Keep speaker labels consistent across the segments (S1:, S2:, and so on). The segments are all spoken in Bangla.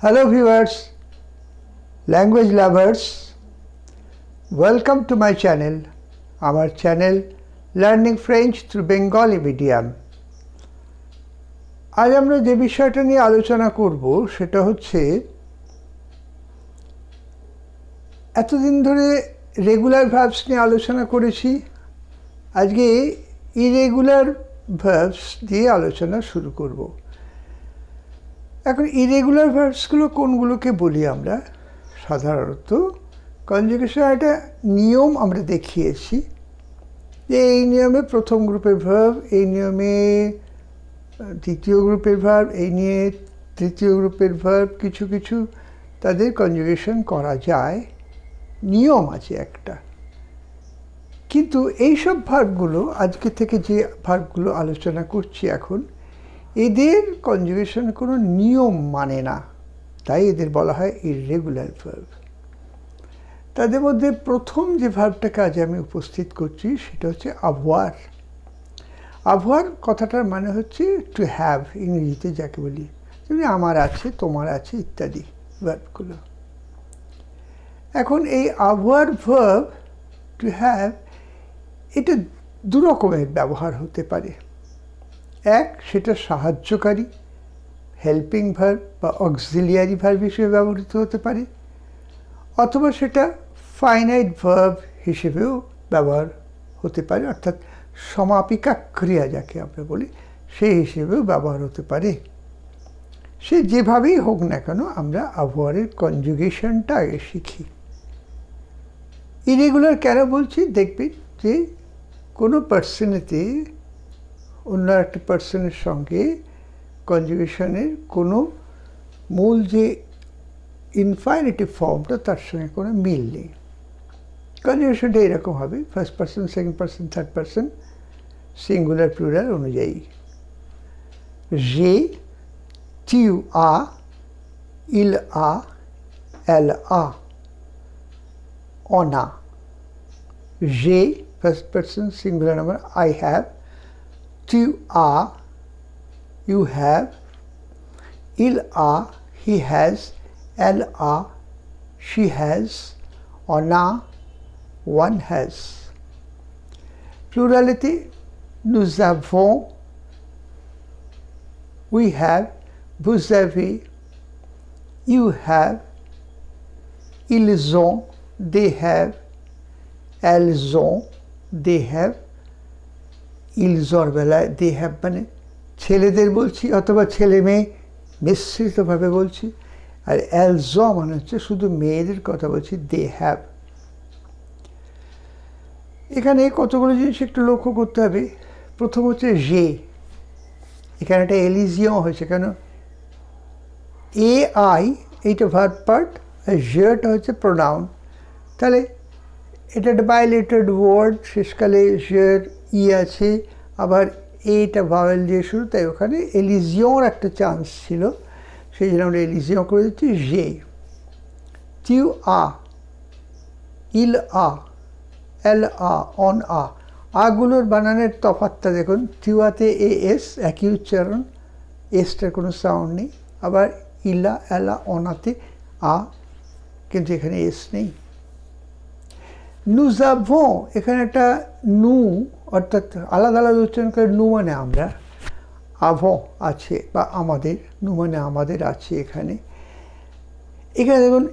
S1: Hello viewers, language lovers, welcome to my channel, our channel Learning French through Bengali Medium. আজ আমরা যে বিষয়টা নিয়ে আলোচনা করব সেটা হচ্ছে এতদিন ধরে রেগুলার ভার্বস নিয়ে আলোচনা করেছি। আজকে ইরেগুলার ভার্বস দিয়ে আলোচনা শুরু করব। এখন ইরেগুলার ভার্বসগুলো কোনগুলোকে বলি আমরা? সাধারণত কনজুগেশন একটা নিয়ম আমরা দেখিয়েছি যে এই নিয়মে প্রথম গ্রুপের ভার্ব, এই নিয়মে দ্বিতীয় গ্রুপের ভার্ব, এই নিয়ে তৃতীয় গ্রুপের ভার্ব, কিছু কিছু তাদের কনজুগেশন করা যায়, নিয়ম আছে একটা। কিন্তু এইসব ভার্বগুলো আজকে থেকে যে ভার্বগুলো আলোচনা করছি এখন, এদের কনজুগেশন কোনো নিয়ম মানে না, তাই এদের বলা হয় ইররেগুলার ভার্ব। তাদের মধ্যে প্রথম যে ভার্বটাকে আজ আমি উপস্থিত করছি সেটা হচ্ছে avoir। avoir কথাটার মানে হচ্ছে টু হ্যাভ, ইংরেজিতে যাকে বলি, যেমন আমার আছে, তোমার আছে ইত্যাদি ভার্বগুলো। এখন এই avoir ভার্ব টু হ্যাভ, এটা দু রকমের ব্যবহার হতে পারে। এক, সেটা সাহায্যকারী হেল্পিং ভার্ব বা অক্সিলিয়ারি ভার্ব হিসেবে ব্যবহৃত হতে পারে, অথবা সেটা ফাইনাইট ভার্ব হিসেবেও ব্যবহার হতে পারে, অর্থাৎ সমাপিকা ক্রিয়া যাকে আমরা বলি সেই হিসেবেও ব্যবহার হতে পারে। সে যেভাবেই হোক না কেন আমরা অ্যাভোয়ারের কনজুগেশনটা আগে শিখি। ইরেগুলার কেন বলছি দেখবেন যে কোনো পার্সনেতে অন্য একটা পার্সনের সঙ্গে কনজুগেশনের কোনো মূল যে ইনফাইনিটিভ ফর্মটা তার সঙ্গে কোনো মিল নেই। কনজুগেশনটা এরকম হবে, first person, second person, third person, singular plural অনুযায়ী। j'ai, tu as, il a, elle a, on a। j'ai, first person, singular number, I have, tu as, you have, il a, he has, elle a, she has, on a, one has। Plurality, nous avons, we have, vous avez, you have, ils ont, they have, elles ont, they have, ils ont বেলায় they have মানে ছেলেদের বলছি অথবা ছেলে মেয়ে মিশ্রিতভাবে বলছি, আর elles ont মানে হচ্ছে শুধু মেয়েদের কথা বলছি, they have। এখানে কতগুলো জিনিস একটু লক্ষ্য করতে হবে। প্রথম হচ্ছে যে, এখানে একটা এলিজিয়ন হয়েছে, কেন এ আই এইটা ভার্ব পার্ট, আর জেটা হচ্ছে প্রোনাউন। তাহলে এটা একটা বাইলেটেড ওয়ার্ড, শেষকালে জের ই আছে, আবার এইটা ভাওয়েল দিয়ে শুরু, তাই ওখানে এলিজিয়র একটা চান্স ছিল, সেই জন্য আমরা এলিজিয়ন করে দিচ্ছি যে। টিউ আ, ইল আ, এল আ, অন আ, আগুলোর বানানের তফাৎটা দেখুন। টিউয়াতে এ এস একই উচ্চারণ, এসটার কোনো সাউন্ড নেই, আবার ইলা, এলা, অনাতে আ, কিন্তু এখানে এস নেই। nous avons, এখানে একটা নু, অর্থাৎ আলাদা আলাদা উচ্চারণ করে, নু মানে আমরা, avons আছে বা আমাদের, নু মানে আমাদের আছে এখানে। এখানে দেখুন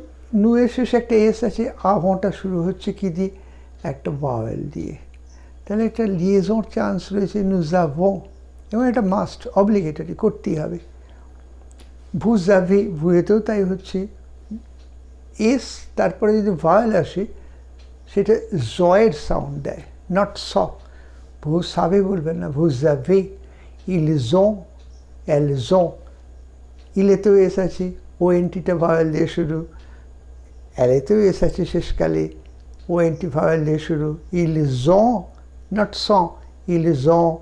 S1: নু এর শেষে একটা এস আছে, avonsটা শুরু হচ্ছে কি দিয়ে? একটা ভাওয়েল দিয়ে। তাহলে একটা লিয়েজন চান্স রয়েছে nous avons, এবং এটা মাস্ট, অব্লিগেটরি, করতেই হবে। vous avez, ভুয়েতেও তাই হচ্ছে, এস তারপরে যদি ভাওয়েল আসে সেটা জয়ের সাউন্ড দেয়, নট স। vous savez বলবেন না, vous avez, ils ont, elles ont, ইলেতেও এস আছে, ও এনটিটা ভাওয়েল দিয়ে শুরু, এলেতেও এস আছে শেষকালে, ও এনটি ভাওয়েল দিয়ে শুরু, ils ont, not saw, ils ont,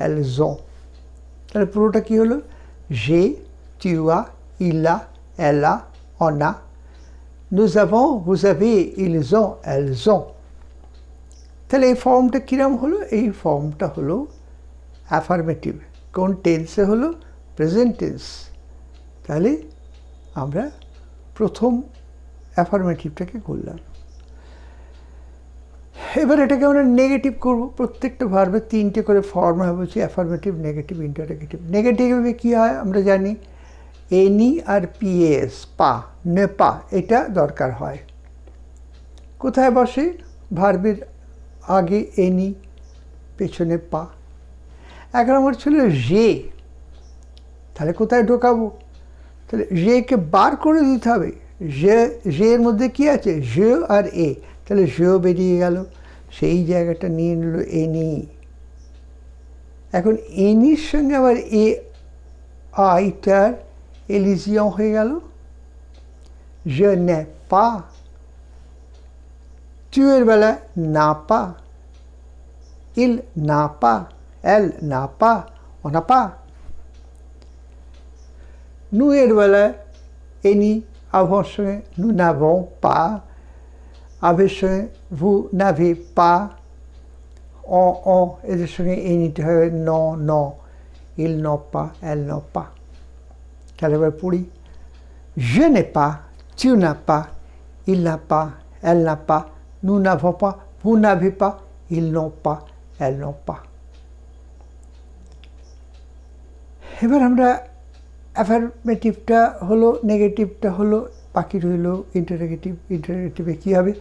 S1: elles ont। তাহলে পুরোটা কী হলো? j'ai, tu as, il a, elle a, on a, nous avons, vous avez, ils ont, elles ont। তাহলে এই ফর্মটা কীরকম হলো? এই ফর্মটা হলো অ্যাফার্মেটিভ। কোন টেন্সে হলো? Present tense. তাহলে আমরা প্রথম অ্যাফার্মেটিভটাকে করলাম। এবার এটাকে আমরা নেগেটিভ করব। প্রত্যেকটা ভার্বের 3টে করে ফর্ম হবে, হচ্ছে অ্যাফার্মেটিভ, নেগেটিভ, ইন্টারোগেটিভ। নেগেটিভে কী হয় আমরা জানি, এনি আর পিএস, পা, নে পা, এটা দরকার হয়। কোথায় বসে? ভার্বের আগে এনি, পেছনে পা। 1 নম্বর ছিল যে, তাহলে কোথায় ঢোকাবো? তাহলে জেকে বার করে দিতে হবে। জে এর মধ্যে কী আছে? জে আর এ, তাহলে জেও বেরিয়ে গেল, সেই জায়গাটা নিয়ে নিল এনি। এখন এনির সঙ্গে আবার এ আইটার এলিজিয়ন হয়ে গেল। je n'ai pas, tu এর বেলায় না পা, il n'a pas, elle n'a pas, on n'a pas। nous এর বেলায় এনি avoir সঙ্গে nous n'avons pas, avec সঙ্গে vous n'avez pas, on এদের সঙ্গে এনিতে হবে non, non, ils n'ont pas, elles n'ont pas। তাহলে এবার পড়ি, je n'ai pas, tu n'as pas, il n'a pas, elle n'a pas, nous n'avons pas, vous n'avez pas, ils n'ont pas, elles n'ont pas। এবার আমরা অ্যাফার্মেটিভটা হলো, নেগেটিভটা হলো, বাকি রইল ইন্টারোগেটিভ। ইন্টারোগেটিভে কী হবে?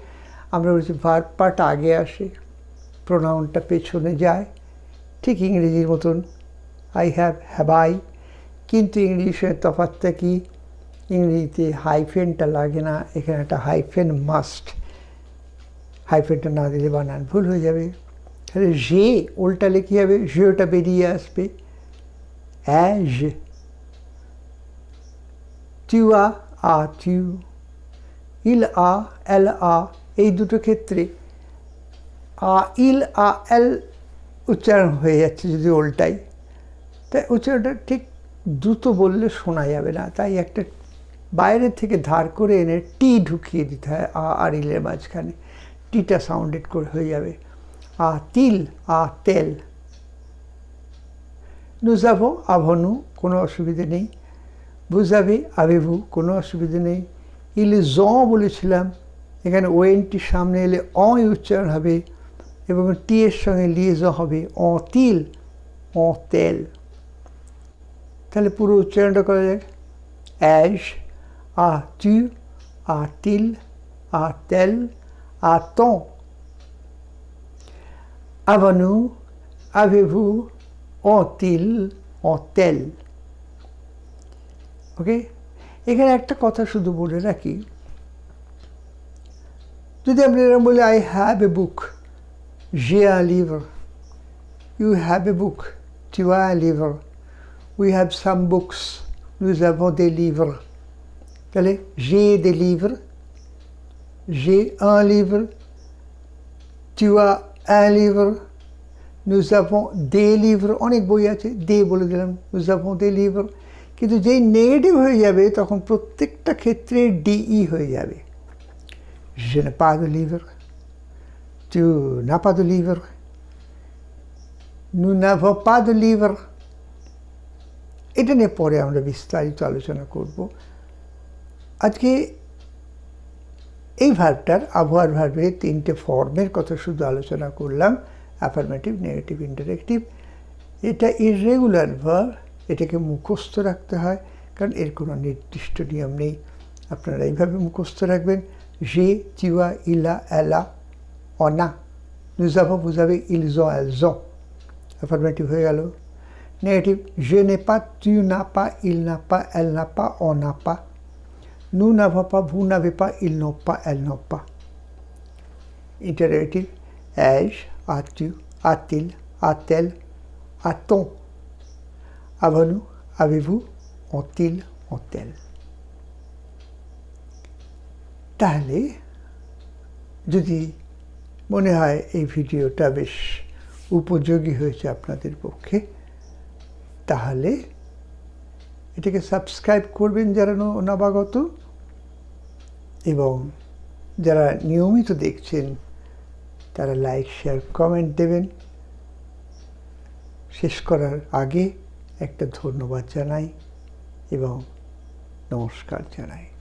S1: আমরা বলছি ভার্ব পার্ট আগে আসে, প্রোনাউনটা পেছনে যায়, ঠিক ইংরেজির মতন আই হ্যাভ, হ্যাভ আই। কিন্তু ইংলিশের তফাৎটা কি? ইংরেজিতে হাইফেনটা লাগে না, এখানে একটা হাইফেন মাস্ট। হাইফেনটা না দিলে বানান ভুল হয়ে যাবে। তাহলে যে উল্টালে কী হবে? যেটা বেরিয়ে আসবে as, tu as, tu, il a, elle a। এই দুটো ক্ষেত্রে il a, elle উচ্চারণ হয়ে যাচ্ছে যদি উল্টাই, তাই উচ্চারণটা ঠিক দ্রুত বললে শোনা যাবে না, তাই একটা বাইরে থেকে ধার করে এনে টি ঢুকিয়ে দিতে হয় আর ইলের মাঝখানে, টিটা সাউন্ডেড করে হয়ে যাবে তিল, তেল। nous avons, avons-nous, কোনো অসুবিধে নেই। vous avez, avez-vous, কোনো অসুবিধে নেই। ils ont বলেছিলাম, এখানে ওএনটি সামনে এলে অই উচ্চারণ হবে এবং টি এর সঙ্গে লিয়েজও হবে, ont-ils, ont-elles। তাহলে পুরো উচ্চারণটা করা যাক, as, as-tu, a-t-il, a-t-elle, a-t-on, avons-nous, avez-vous, ont-ils, ont-elles। ওকে, এখানে একটা কথা শুধু বলে রাখি, যদি আপনি এরকম বলি I have a book, j'ai un livre, you have a book, tu as un livre, we have some books, nous avons des livres। তাহলে j'ai des livres, j'ai un livre, tu as un livre, nous avons des livres, অনেক বই আছে, দে বলে দিলাম, nous avons des livres। কিন্তু যেই নেগেটিভ হয়ে যাবে তখন প্রত্যেকটা ক্ষেত্রে ডিই হয়ে যাবে। je n'ai pas de livre, tu n'as pas de livre, nous n'avons pas de livre। এটা নিয়ে পরে আমরা বিস্তারিত আলোচনা করব। আজকে এই ভার্বটার, আবহাওয়ার ভার্বের 3টে ফর্মের কথা শুধু আলোচনা করলাম, অ্যাফার্মেটিভ, নেগেটিভ, ইন্টারেক্টিভ। এটা ইররেগুলার ভার্ব, এটাকে মুখস্থ রাখতে হয়, কারণ এর কোনো নির্দিষ্ট নিয়ম নেই। আপনারা এইভাবে মুখস্থ রাখবেন, j'ai, tu as, il a, elle a, on a, nous avons, vous avez, ils ont, elles ont। Affirmative হয়ে গেল। Negative, je n'ai pas, tu n'as pas, il n'a pas, elle n'a pas, on n'a pas, nous n'avons pas, vous n'avez pas, ils n'ont pas, elles n'ont pas। Interrogative, as, as-tu, a-t-il, a-t-elle, a-t-on, avons-nous, avez-vous, ont-ils, ont-elles। তাহলে যদি মনে হয় এই ভিডিওটা বেশ উপযোগী হয়েছে আপনাদের পক্ষে, তাহলে এটাকে সাবস্ক্রাইব করবেন যারা নবাগত, এবং যারা নিয়মিত দেখছেন তারা লাইক, শেয়ার, কমেন্ট দেবেন। শেষ করার আগে একটা ধন্যবাদ জানাই এবং নমস্কার জানাই।